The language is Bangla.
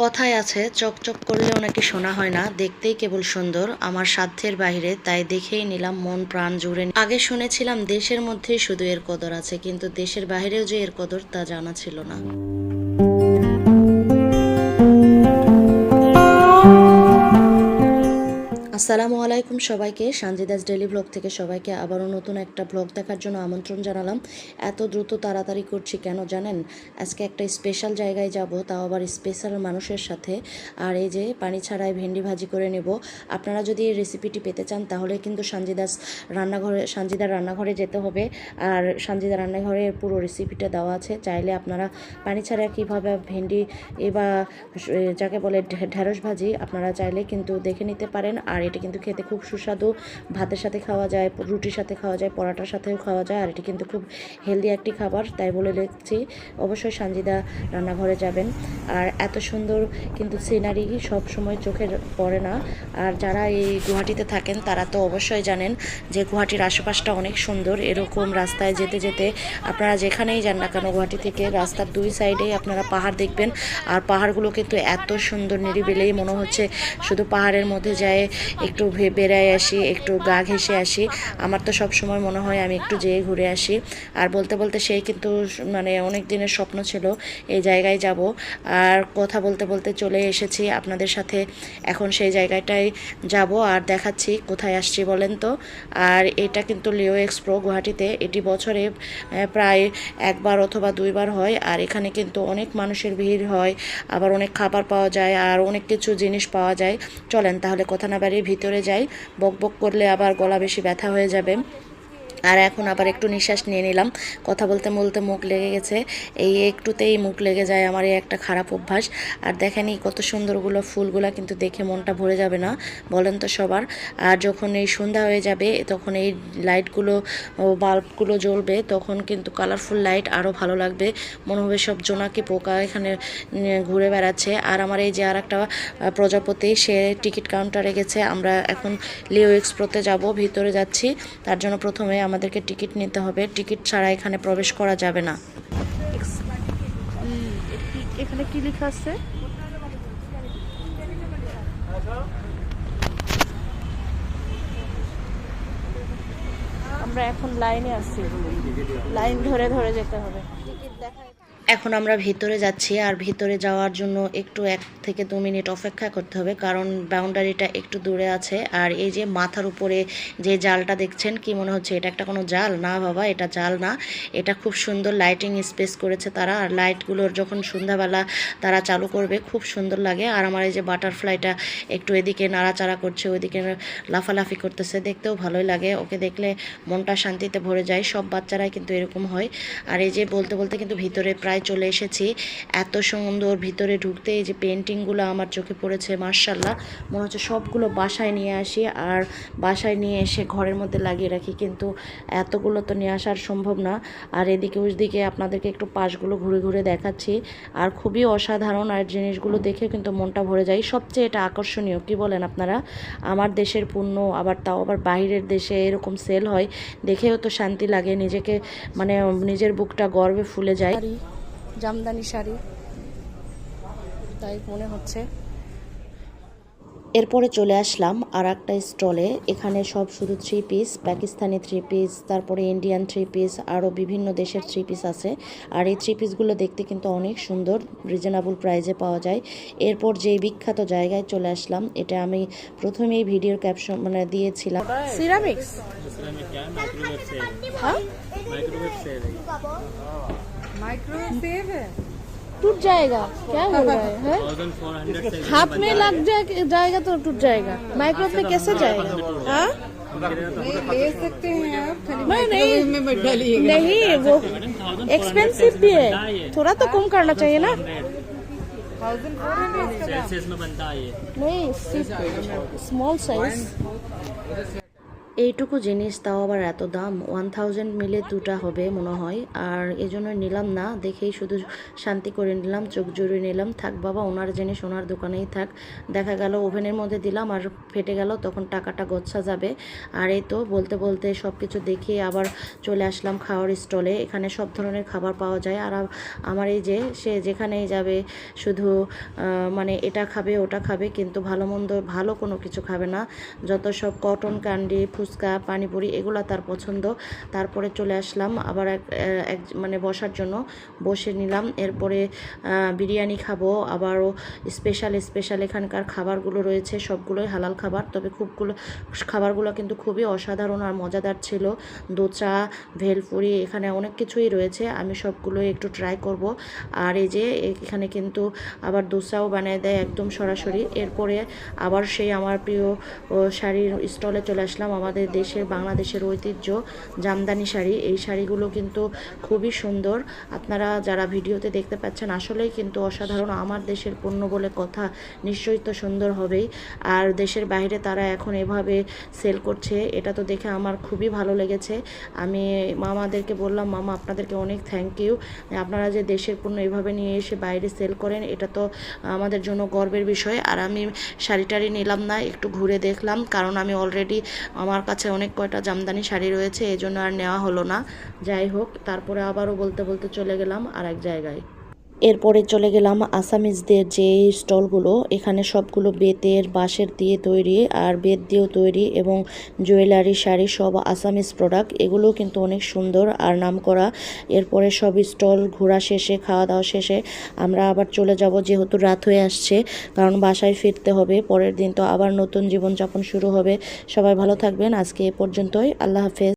কথায় আছে চকচক করলেও নাকি শোনা হয় না, দেখতেই কেবল সুন্দর, আমার সাধ্যের বাইরে, তাই দেখেই নিলাম মন প্রাণ জুড়ে। আগে শুনেছিলাম দেশের মধ্যেই শুধু এর কদর আছে, কিন্তু দেশের বাইরেও যে এর কদর তা জানা ছিল না। আসসালামু আলাইকুম সবাইকে, সানজিদাস ডেইলি ব্লগ থেকে সবাইকে আবারও নতুন একটা ব্লগ দেখার জন্য আমন্ত্রণ জানালাম। এত দ্রুত তাড়াতাড়ি করছি কেন জানেন? আজকে একটা স্পেশাল জায়গায় যাব, তাও আবার স্পেশাল মানুষের সাথে। আর এই যে পানি ছাড়াই ভেন্ডি ভাজি করে নেব। আপনারা যদি এই রেসিপিটি পেতে চান তাহলে কিন্তু সানজিদার রান্নাঘরে যেতে হবে। আর সানজিদার রান্নাঘরের পুরো রেসিপিটা দেওয়া আছে, চাইলে আপনারা পানি ছাড়া কীভাবে ভেন্ডি বা যাকে বলে ঢেঁড়স ভাজি আপনারা চাইলে কিন্তু দেখে নিতে পারেন। আর এটা কিন্তু খেতে খুব সুস্বাদু, ভাতের সাথে খাওয়া যায়, রুটির সাথে খাওয়া যায়, পরোটার সাথেও খাওয়া যায়। আর এটি কিন্তু খুব হেলদি একটি খাবার, তাই বলে লিখছি অবশ্যই সানজিদা রান্নাঘরে যাবেন। আর এত সুন্দর কিন্তু সিনারি সব সময় চোখে পড়ে না। আর যারা এই গুয়াহাটিতে থাকেন তারা তো অবশ্যই জানেন যে গুয়াহাটির আশেপাশটা অনেক সুন্দর। এরকম রাস্তায় যেতে যেতে আপনারা যেখানেই যান না কেন গুয়াহাটি থেকে, রাস্তার দুই সাইডেই আপনারা পাহাড় দেখবেন। আর পাহাড়গুলো কিন্তু এত সুন্দর, নিরিবিলেই মনে হচ্ছে শুধু পাহাড়ের মধ্যে যায় একটু বেড়ায় আসি, একটু গা ঘেঁষে আসি। আমার তো সব সময় মনে হয় আমি একটু যেয়ে ঘুরে আসি। আর বলতে বলতে সেই কিন্তু মানে অনেক দিনের স্বপ্ন ছিল এই জায়গায় যাব। আর কথা বলতে বলতে চলে এসেছি আপনাদের সাথে, এখন সেই জায়গাটায় যাব আর দেখাচ্ছি কোথায় আসছি বলেন তো। আর এটা কিন্তু লিও এক্সপ্রো গুয়াহাটিতে, এটি বছরে প্রায় একবার অথবা দুইবার হয়। আর এখানে কিন্তু অনেক মানুষের ভিড় হয়, আবার অনেক খাবার পাওয়া যায় আর অনেক কিছু জিনিস পাওয়া যায়। চলেন তাহলে কথা না বাড়িয়ে ভিতরে যাই, বক বক করলে আবার গলা বেশি ব্যথা হয়ে যাবে। আর এখন আবার একটু নিঃশ্বাস নিয়ে নিলাম, কথা বলতে বলতে মুখ লেগে গেছে, এই একটুতেই মুখ লেগে যায় আমার, এই একটা খারাপ অভ্যাস। আর দেখেন এই কত সুন্দরগুলো ফুলগুলা, কিন্তু দেখে মনটা ভরে যাবে না বলেন তো সবার? আর যখন এই সন্ধ্যা হয়ে যাবে তখন এই লাইটগুলো, বাল্বগুলো জ্বলবে, তখন কিন্তু কালারফুল লাইট আরও ভালো লাগবে, মনে হবে সব জোনাকি পোকা এখানে ঘুরে বেড়াচ্ছে। আর আমার এই যে আর একটা প্রজাপতি, সে টিকিট কাউন্টারে গেছে। আমরা এখন লিও এক্সপ্রোতে যাব, ভিতরে যাচ্ছি। তার জন্য প্রথমে আমাদেরকে টিকিট নিতে হবে, টিকিট ছাড়া এখানে প্রবেশ করা যাবে না। এখানে কি লেখা আছে? আমরা এখন লাইনে আছি, লাইন ধরে ধরে যেতে হবে। এখন আমরা ভিতরে যাচ্ছি, আর ভিতরে যাওয়ার জন্য একটু 1 থেকে 2 মিনিট অপেক্ষা করতে হবে, কারণ বাউন্ডারিটা একটু দূরে আছে। আর এই যে মাথার উপরে যে জালটা দেখছেন, কি মনে হচ্ছে এটা একটা কোনো জাল? না বাবা, এটা জাল না, এটা খুব সুন্দর লাইটিং স্পেস করেছে তারা। আর লাইটগুলোর যখন সন্ধ্যাবেলা তারা চালু করবে খুব সুন্দর লাগে। আর আমার এই যে বাটারফ্লাইটা একটু এদিকে নাড়াচাড়া করছে, ওইদিকে লাফালাফি করতেছে, দেখতেও ভালোই লাগে, ওকে দেখলে মনটা শান্তিতে ভরে যায়। সব বাচ্চারাই কিন্তু এরকম হয়। আর এই যে বলতে বলতে কিন্তু ভিতরে প্রায় চলে এসেছি। এত সুন্দর ভিতরে ঢুকতে এই যে পেন্টিংগুলো আমার চোখে পড়েছে, মার্শাল্লাহ, মনে হচ্ছে সবগুলো বাসায় নিয়ে আসি আর বাসায় নিয়ে এসে ঘরের মধ্যে লাগিয়ে রাখি, কিন্তু এতগুলো তো নিয়ে আসার সম্ভব না। আর এদিকে ওইদিকে আপনাদেরকে একটু পাশগুলো ঘুরে ঘুরে দেখাচ্ছি। আর খুবই অসাধারণ, আর জিনিসগুলো দেখে কিন্তু মনটা ভরে যায়। সবচেয়ে এটা আকর্ষণীয়, কি বলেন আপনারা? আমার দেশের পণ্য, আবার তাও আবার বাইরের দেশে এরকম সেল হয়, দেখেও তো শান্তি লাগে, নিজেকে মানে নিজের বুকটা গর্বে ফুলে যায়। জামদানি শাড়ি তাই মনে হচ্ছে। এরপরে চলে আসলাম আর একটা স্টলে, এখানে সব শুধু 3 পিস, পাকিস্তানি 3 পিস, তারপরে ইন্ডিয়ান 3 পিস, আরও বিভিন্ন দেশের 3 পিস আছে। আর এই 3 পিসগুলো দেখতে কিন্তু অনেক সুন্দর, রিজনেবল প্রাইসে পাওয়া যায়। এরপর যে বিখ্যাত জায়গায় চলে আসলাম, এটা আমি প্রথমেই ভিডিওর ক্যাপশন মানে দিয়েছিলাম, সিরামিক্স। टूट जाएगा, क्या बोल रहा है? हाथ में लग जाएगा तो टूट जाएगा, माइक्रोवेव में कैसे जाएगा? हाँ ले सकते हैं आप, नहीं नहीं, वो एक्सपेंसिव भी है, थोड़ा तो कम करना चाहिए ना। 1400 नहीं, स्मॉल साइज। এইটুকু জিনিস তাও আবার এত দাম, 1000 মিলে দুটা হবে মনে হয়। আর এজন্য নিলাম না, দেখেই শুধু শান্তি করে নিলাম, চোখ জুড়ে নিলাম। থাক বাবা, ওনার জিনিস ওনার দোকানেই থাক। দেখা গেল ওভেনের মধ্যে দিলাম আর ফেটে গেল, তখন টাকাটা গচ্ছা যাবে। আর এই তো বলতে বলতে সব কিছু দেখিয়ে আবার চলে আসলাম খাওয়ার স্টলে। এখানে সব ধরনের খাবার পাওয়া যায়। আর আমার এই যে সে যেখানেই যাবে শুধু মানে এটা খাবে ওটা খাবে, কিন্তু ভালো মন্দ ভালো কোনো কিছু খাবে না। যত সব কটন ক্যান্ডি, ফুচকা, পানিপুরি এগুলো তার পছন্দ। তারপরে চলে আসলাম আবার এক মানে বসার জন্য, বসে নিলাম। এরপরে বিরিয়ানি খাবো, আবারও স্পেশাল এখানকার খাবারগুলো রয়েছে, সবগুলোই হালাল খাবার। তবে খাবারগুলো কিন্তু খুবই অসাধারণ আর মজাদার ছিল। দোচা, ভেলপুরি, এখানে অনেক কিছুই রয়েছে, আমি সবগুলোই একটু ট্রাই করব। আর এই যে এখানে কিন্তু আবার দোসাও বানিয়ে দেয় একদম সরাসরি। এরপরে আবার সেই আমার প্রিয় শাড়ির স্টলে চলে আসলাম। আমাদের দেশের বাংলাদেশের ঐতিহ্য জামদানি শাড়ি, এই শাড়িগুলো কিন্তু খুবই সুন্দর। আপনারা যারা ভিডিওতে দেখতে পাচ্ছেন আসলেই কিন্তু অসাধারণ। আমার দেশের পণ্য বলে কথা, নিশ্চয়ই তো সুন্দর হবেই। আর দেশের বাইরে তারা এখন এভাবে সেল করছে, এটা তো দেখে আমার খুবই ভালো লেগেছে। আমি মামাদেরকে বললাম, মামা আপনাদেরকে অনেক থ্যাংক ইউ, আপনারা যে দেশের পণ্য এভাবে নিয়ে এসে বাইরে সেল করেন, এটা তো আমাদের জন্য গর্বের বিষয়। আর আমি শাড়িটারি নিলাম না, একটু ঘুরে দেখলাম, কারণ আমি অলরেডি আমার কাছে অনেক কয়টা জামদানি শাড়ি রয়েছে, এই জন্য আর নেওয়া হলো না। যাই হোক, তারপরে আবারও বলতে বলতে চলে গেলাম আর এক জায়গায়। এরপরে চলে গেলাম আসামিজদের যে স্টলগুলো, এখানে সবগুলো বেতের বাঁশের দিয়ে তৈরি আর বেত দিয়েও তৈরি, এবং জুয়েলারি, শাড়ি সব আসামিজ প্রোডাক্ট। এগুলো কিন্তু অনেক সুন্দর আর নামকরা। এরপরে সব স্টল ঘোরা শেষে, খাওয়া দাওয়া শেষে আমরা আবার চলে যাব, যেহেতু রাত হয়ে আসছে, কারণ বাসায় ফিরতে হবে। পরের দিন তো আবার নতুন জীবনযাপন শুরু হবে। সবাই ভালো থাকবেন, আজকে এ পর্যন্তই, আল্লাহ হাফেজ।